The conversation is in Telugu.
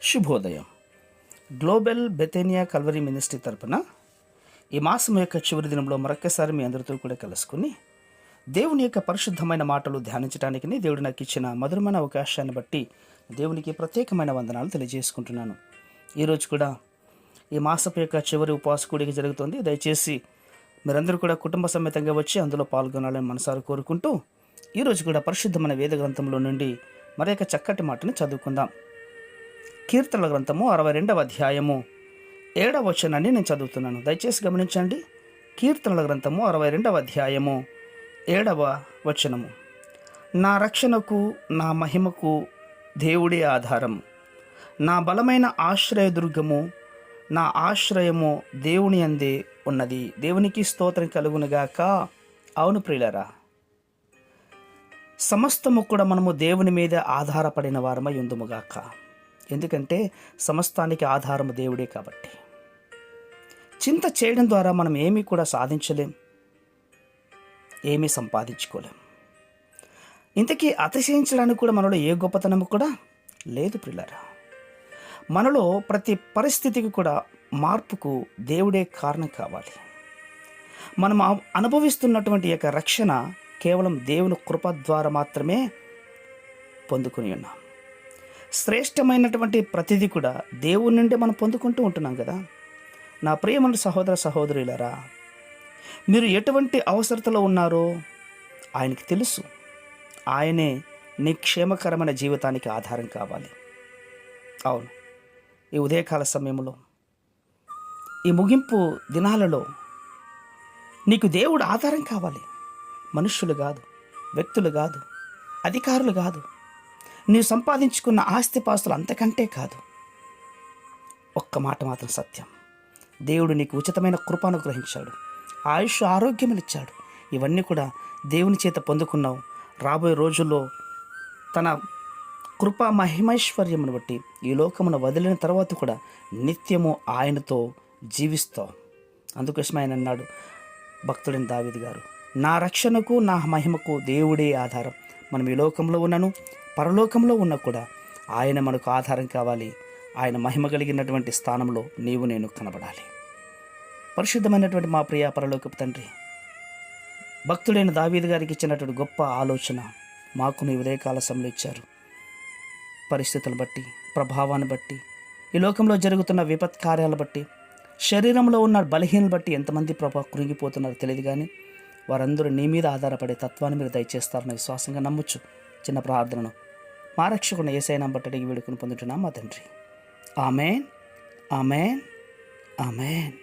శుభోదయం. గ్లోబల్ బెతేనియా కల్వరీ మినిస్ట్రీ తరపున ఈ మాసం యొక్క చివరి దినంలో మరొక్కసారి మీ అందరితో కూడా కలుసుకుని దేవుని యొక్క పరిశుద్ధమైన మాటలు ధ్యానించడానికి దేవుడు నాకు ఇచ్చిన మధురమైన అవకాశాన్ని బట్టి దేవునికి ప్రత్యేకమైన వందనాలు తెలియజేసుకుంటున్నాను. ఈరోజు కూడా ఈ మాసపు యొక్క చివరి ఉపవాస కూడిక జరుగుతుంది. దయచేసి మీరందరూ కూడా కుటుంబ సమేతంగా వచ్చి అందులో పాల్గొనాలని మనసారి కోరుకుంటూ ఈరోజు కూడా పరిశుద్ధమైన వేద గ్రంథంలో నుండి మరొక చక్కటి మాటని చదువుకుందాం. కీర్తనల గ్రంథము 62వ అధ్యాయము 7వ వచనాన్ని నేను చదువుతున్నాను. దయచేసి గమనించండి. కీర్తనల గ్రంథము 62వ అధ్యాయము 7వ వచనము. నా రక్షణకు నా మహిమకు దేవుడే ఆధారం, నా బలమైన ఆశ్రయదుర్గము, నా ఆశ్రయము దేవుని అందే ఉన్నది. దేవునికి స్తోత్రం కలుగునుగాక. అవును ప్రియులారా, సమస్తము కూడా మనము దేవుని మీద ఆధారపడిన వారమై ఉందుముగాక. ఎందుకంటే సమస్తానికి ఆధారము దేవుడే కాబట్టి. చింత చేయడం ద్వారా మనం ఏమీ కూడా సాధించలేం, ఏమీ సంపాదించుకోలేం. ఇంతకీ అతిశయించడానికి కూడా మనలో ఏ గొప్పతనము కూడా లేదు ప్రియులారా. మనలో ప్రతి పరిస్థితికి కూడా మార్పుకు దేవుడే కారణం కావాలి. మనం అనుభవిస్తున్నటువంటి యొక్క రక్షణ కేవలం దేవుని కృప ద్వారా మాత్రమే పొందుకుని ఉన్నాం. శ్రేష్టమైనటువంటి ప్రతిదీ కూడా దేవుని నుండి మనం పొందుకుంటూ ఉంటున్నాం కదా. నా ప్రియమైన సహోదర సహోదరులారా, మీరు ఎటువంటి అవసరతలో ఉన్నారో ఆయనకి తెలుసు. ఆయనే నీ క్షేమకరమైన జీవితానికి ఆధారం కావాలి. అవును, ఈ ఉదయకాల సమయంలో, ఈ ముగింపు దినాలలో నీకు దేవుడు ఆధారం కావాలి. మనుష్యులు కాదు, వ్యక్తులు కాదు, అధికారులు కాదు, నీవు సంపాదించుకున్న ఆస్తిపాస్తులు అంతకంటే కాదు. ఒక్క మాట మాత్రం సత్యం, దేవుడు నీకు ఉచితమైన కృపను అనుగ్రహించాడు, ఆయుష్ ఆరోగ్యమునిచ్చాడు. ఇవన్నీ కూడా దేవుని చేత పొందుకున్నావు. రాబోయే రోజుల్లో తన కృప మహిమైశ్వర్యమును బట్టి ఈ లోకమును వదిలిన తర్వాత కూడా నిత్యము ఆయనతో జీవిస్తావు. అందుకోసం ఆయన అన్నాడు, భక్తుడైన దావీదు గారు, నా రక్షణకు నా మహిమకు దేవుడే ఆధారం. మనం ఈ లోకంలో ఉన్నను పరలోకంలో ఉన్నా కూడా ఆయన మనకు ఆధారం కావాలి. ఆయన మహిమ కలిగినటువంటి స్థానంలో నీవు నేను కనబడాలి. పరిశుద్ధమైనటువంటి మా ప్రియ పరలోకపు తండ్రి, భక్తుడైన దావీదు గారికి ఇచ్చినటువంటి గొప్ప ఆలోచన మాకు మీ ఉదయకాల సమయంలో ఇచ్చారు. పరిస్థితులను బట్టి, ప్రభావాన్ని బట్టి, ఈ లోకంలో జరుగుతున్న విపత్కార్యాలను బట్టి, శరీరంలో ఉన్న బలహీనలు బట్టి ఎంతమంది కృంగిపోతున్నారో తెలియదు, కానీ వారందరూ నీ మీద ఆధారపడే తత్వాన్ని మీరు దయచేస్తారని విశ్వాసంగా నమ్మొచ్చు. చిన్న ప్రార్థనను మా రక్షకుని యేసయ్య నామమున బట్టి అడిగి వేడుకొని పొందుతున్నాం మా తండ్రి. ఆమేన్, ఆమేన్, ఆమేన్.